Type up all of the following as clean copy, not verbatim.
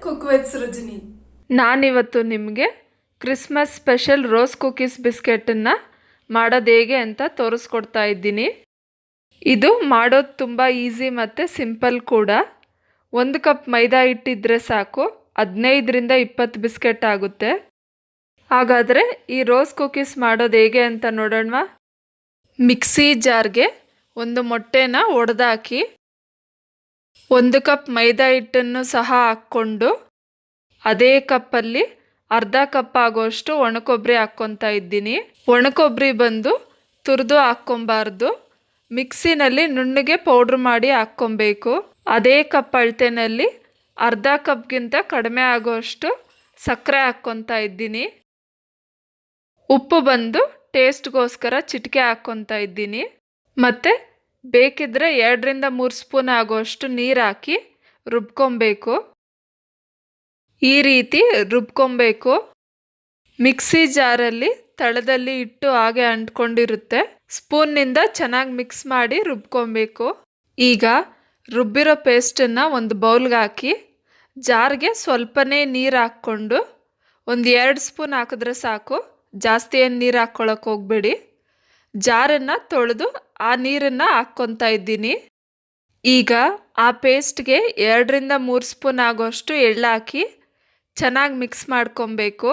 Cook with Srujani. ನಾನಿವತ್ತು ನಿಮಗೆ Christmas special rose cookies ಬಿಸ್ಕೆಟನ್ನು ಮಾಡೋದು ಹೇಗೆ ಅಂತ ತೋರಿಸ್ಕೊಡ್ತಾ ಇದ್ದೀನಿ. ಇದು ಮಾಡೋದು ತುಂಬ ಈಸಿ ಮತ್ತು ಸಿಂಪಲ್ ಕೂಡ. 1 ಕಪ್ ಮೈದಾ ಹಿಟ್ಟಿದ್ರೆ ಸಾಕು, 15-20 ಬಿಸ್ಕೆಟ್ ಆಗುತ್ತೆ. ಹಾಗಾದರೆ ಈ ರೋಸ್ ಕುಕೀಸ್ ಮಾಡೋದು ಹೇಗೆ ಅಂತ ನೋಡೋಣ. ಮಿಕ್ಸಿ ಜಾರ್ಗೆ 1 ಮೊಟ್ಟೆನ ಒಡೆದಾಕಿ 1 ಕಪ್ ಮೈದಾ ಹಿಟ್ಟನ್ನು ಸಹ ಹಾಕ್ಕೊಂಡು ಅದೇ ಕಪ್ಪಲ್ಲಿ ಅರ್ಧ ಕಪ್ ಆಗೋಷ್ಟು ಒಣಕೊಬ್ಬರಿ ಹಾಕ್ಕೊತಾ ಇದ್ದೀನಿ. ಒಣಕೊಬ್ಬರಿ ಬಂದು ತುರಿದು ಹಾಕ್ಕೊಬಾರ್ದು, ಮಿಕ್ಸಿನಲ್ಲಿ ನುಣ್ಣಗೆ ಪೌಡ್ರ್ ಮಾಡಿ ಹಾಕ್ಕೊಬೇಕು. ಅದೇ ಕಪ್ ಅಳತೆನಲ್ಲಿ ಅರ್ಧ ಕಪ್ಗಿಂತ ಕಡಿಮೆ ಆಗೋಷ್ಟು ಸಕ್ಕರೆ ಹಾಕ್ಕೊತಾ ಇದ್ದೀನಿ. ಉಪ್ಪು ಬಂದು ಟೇಸ್ಟ್ಗೋಸ್ಕರ ಚಿಟಿಕೆ ಹಾಕ್ಕೊತಾ ಇದ್ದೀನಿ. ಮತ್ತು ಬೇಕಿದ್ದರೆ 2-3 ಸ್ಪೂನ್ ಆಗೋಷ್ಟು ನೀರು ಹಾಕಿ ರುಬ್ಕೊಬೇಕು. ಈ ರೀತಿ ರುಬ್ಕೊಬೇಕು. ಮಿಕ್ಸಿ ಜಾರಲ್ಲಿ ತಳದಲ್ಲಿ ಇಟ್ಟು ಹಾಗೆ ಅಂಟ್ಕೊಂಡಿರುತ್ತೆ. ಸ್ಪೂನ್ನಿಂದ ಚೆನ್ನಾಗಿ ಮಿಕ್ಸ್ ಮಾಡಿ ರುಬ್ಕೊಬೇಕು. ಈಗ ರುಬ್ಬಿರೋ ಪೇಸ್ಟನ್ನು ಒಂದು ಬೌಲ್ಗೆ ಹಾಕಿ ಜಾರ್ಗೆ ಸ್ವಲ್ಪನೇ ನೀರು ಹಾಕ್ಕೊಂಡು 1-2 ಸ್ಪೂನ್ ಹಾಕಿದ್ರೆ ಸಾಕು, ಜಾಸ್ತಿ ಏನು ನೀರು ಹಾಕ್ಕೊಳಕ್ಕೆ ಹೋಗಬೇಡಿ. ಜಾರನ್ನು ತೊಳೆದು ಆ ನೀರನ್ನು ಹಾಕ್ಕೊತಾ ಇದ್ದೀನಿ. ಈಗ ಆ ಪೇಸ್ಟ್ಗೆ 2-3 ಸ್ಪೂನ್ ಆಗೋಷ್ಟು ಎಳ್ಳು ಹಾಕಿ ಚೆನ್ನಾಗಿ ಮಿಕ್ಸ್ ಮಾಡ್ಕೊಬೇಕು.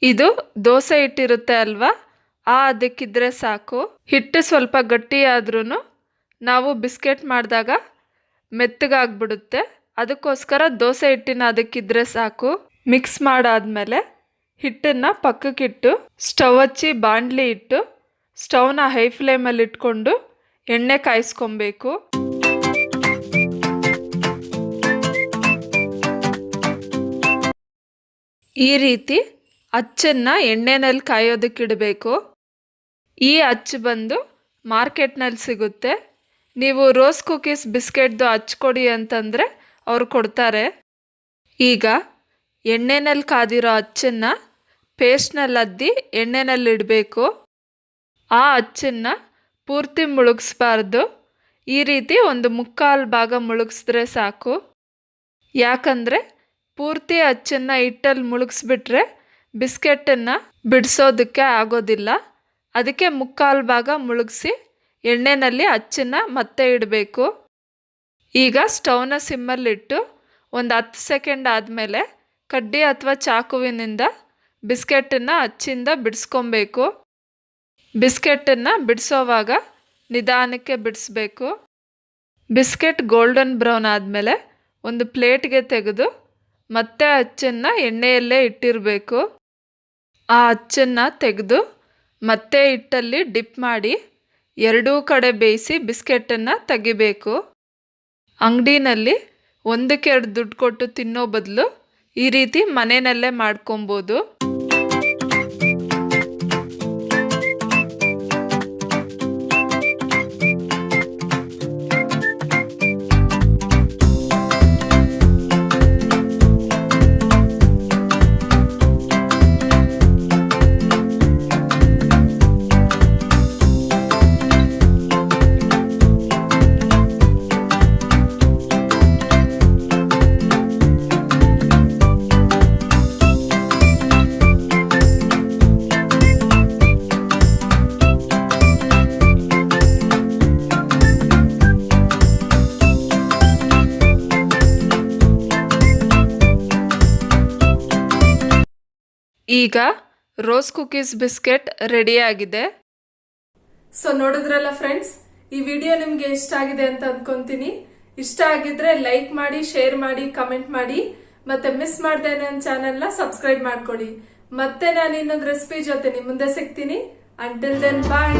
ಇದು ದೋಸೆ ಹಿಟ್ಟಿರುತ್ತೆ ಅಲ್ವಾ, ಅದಕ್ಕಿದ್ರೆ ಸಾಕು. ಹಿಟ್ಟು ಸ್ವಲ್ಪ ಗಟ್ಟಿಯಾದ್ರೂ ನಾವು ಬಿಸ್ಕೆಟ್ ಮಾಡಿದಾಗ ಮೆತ್ತಗಾಗ್ಬಿಡುತ್ತೆ. ಅದಕ್ಕೋಸ್ಕರ ದೋಸೆ ಹಿಟ್ಟಿನ ಅದಕ್ಕಿದ್ರೆ ಸಾಕು. ಮಿಕ್ಸ್ ಮಾಡಾದ್ಮೇಲೆ ಹಿಟ್ಟನ್ನು ಪಕ್ಕಕ್ಕಿಟ್ಟು ಸ್ಟವ್ ಹಚ್ಚಿ ಬಾಣಲಿ ಇಟ್ಟು ಸ್ಟವ್ನ ಹೈ ಫ್ಲೇಮಲ್ಲಿ ಇಟ್ಕೊಂಡು ಎಣ್ಣೆ ಕಾಯಿಸ್ಕೊಬೇಕು. ಈ ರೀತಿ ಅಚ್ಚನ್ನು ಎಣ್ಣೆನಲ್ಲಿ ಕಾಯೋದಕ್ಕಿಡಬೇಕು. ಈ ಅಚ್ಚು ಬಂದು ಮಾರ್ಕೆಟ್ನಲ್ಲಿ ಸಿಗುತ್ತೆ. ನೀವು ರೋಸ್ ಕುಕೀಸ್ ಬಿಸ್ಕೆಟ್ದು ಹಚ್ಕೊಡಿ ಅಂತಂದರೆ ಅವ್ರು ಕೊಡ್ತಾರೆ. ಈಗ ಎಣ್ಣೆನಲ್ಲಿ ಕಾದಿರೋ ಅಚ್ಚನ್ನು ಪೇಸ್ಟ್ನಲ್ಲಿ ಅದ್ದಿ ಎಣ್ಣೆನಲ್ಲಿ ಇಡಬೇಕು. ಆ ಅಚ್ಚನ್ನು ಪೂರ್ತಿ ಮುಳುಗಿಸ್ಬಾರ್ದು. ಈ ರೀತಿ 1/4 ಭಾಗ ಮುಳುಗಿಸಿದ್ರೆ ಸಾಕು. ಯಾಕಂದರೆ ಪೂರ್ತಿ ಅಚ್ಚನ್ನು ಹಿಟ್ಟಲ್ಲಿ ಮುಳುಗಿಸ್ಬಿಟ್ರೆ ಬಿಸ್ಕೆಟನ್ನು ಬಿಡಿಸೋದಕ್ಕೆ ಆಗೋದಿಲ್ಲ. ಅದಕ್ಕೆ 1/4 ಭಾಗ ಮುಳುಗಿಸಿ ಎಣ್ಣೆಯಲ್ಲಿ ಅಚ್ಚನ್ನು ಮತ್ತೆ ಇಡಬೇಕು. ಈಗ ಸ್ಟವ್ನ ಸಿಮ್ಮಲ್ಲಿಟ್ಟು 10 ಸೆಕೆಂಡ್ ಆದಮೇಲೆ ಕಡ್ಡಿ ಅಥವಾ ಚಾಕುವಿನಿಂದ ಬಿಸ್ಕೆಟನ್ನು ಅಚ್ಚಿಂದ ಬಿಡಿಸ್ಕೊಬೇಕು. ಬಿಸ್ಕೆಟನ್ನು ಬಿಡಿಸೋವಾಗ ನಿಧಾನಕ್ಕೆ ಬಿಡಿಸ್ಬೇಕು. ಬಿಸ್ಕೆಟ್ ಗೋಲ್ಡನ್ ಬ್ರೌನ್ ಆದಮೇಲೆ ಒಂದು ಪ್ಲೇಟ್ಗೆ ತೆಗೆದು ಮತ್ತೆ ಅಚ್ಚನ್ನು ಎಣ್ಣೆಯಲ್ಲೇ ಇಟ್ಟಿರಬೇಕು. ಆ ಅಚ್ಚನ್ನು ತೆಗೆದು ಮತ್ತೆ ಹಿಟ್ಟಲ್ಲಿ ಡಿಪ್ ಮಾಡಿ ಎರಡೂ ಕಡೆ ಬೇಯಿಸಿ ಬಿಸ್ಕೆಟನ್ನು ತೆಗಿಬೇಕು. ಅಂಗಡಿನಲ್ಲಿ 1-2 ದುಡ್ಡು ಕೊಟ್ಟು ತಿನ್ನೋ ಬದಲು ಈ ರೀತಿ ಮನೆಯಲ್ಲೇ ಮಾಡ್ಕೊಬೋದು. ಈಗ ರೋಸ್ ಕುಕೀಸ್ ಬಿಸ್ಕೆಟ್ ರೆಡಿಯಾಗಿದೆ. ಸೊ ನೋಡಿದ್ರಲ್ಲ ಫ್ರೆಂಡ್ಸ್, ಈ ವಿಡಿಯೋ ನಿಮ್ಗೆ ಇಷ್ಟ ಆಗಿದೆ ಅಂತ ಅನ್ಕೊಂತೀನಿ. ಇಷ್ಟ ಆಗಿದ್ರೆ ಲೈಕ್ ಮಾಡಿ, ಶೇರ್ ಮಾಡಿ, ಕಮೆಂಟ್ ಮಾಡಿ, ಮತ್ತೆ ಮಿಸ್ ಮಾಡದೆ ನನ್ನ ಚಾನೆಲ್ನ ಸಬ್ಸ್ಕ್ರೈಬ್ ಮಾಡ್ಕೊಳ್ಳಿ. ಮತ್ತೆ ನಾನು ಇನ್ನೊಂದು ರೆಸಿಪಿ ಜೊತೆ ನಿಮ್ಮ ಮುಂದೆ ಸಿಗ್ತೀನಿ. ಅಂಟಿಲ್ ದೆನ್ ಬಾಯ್.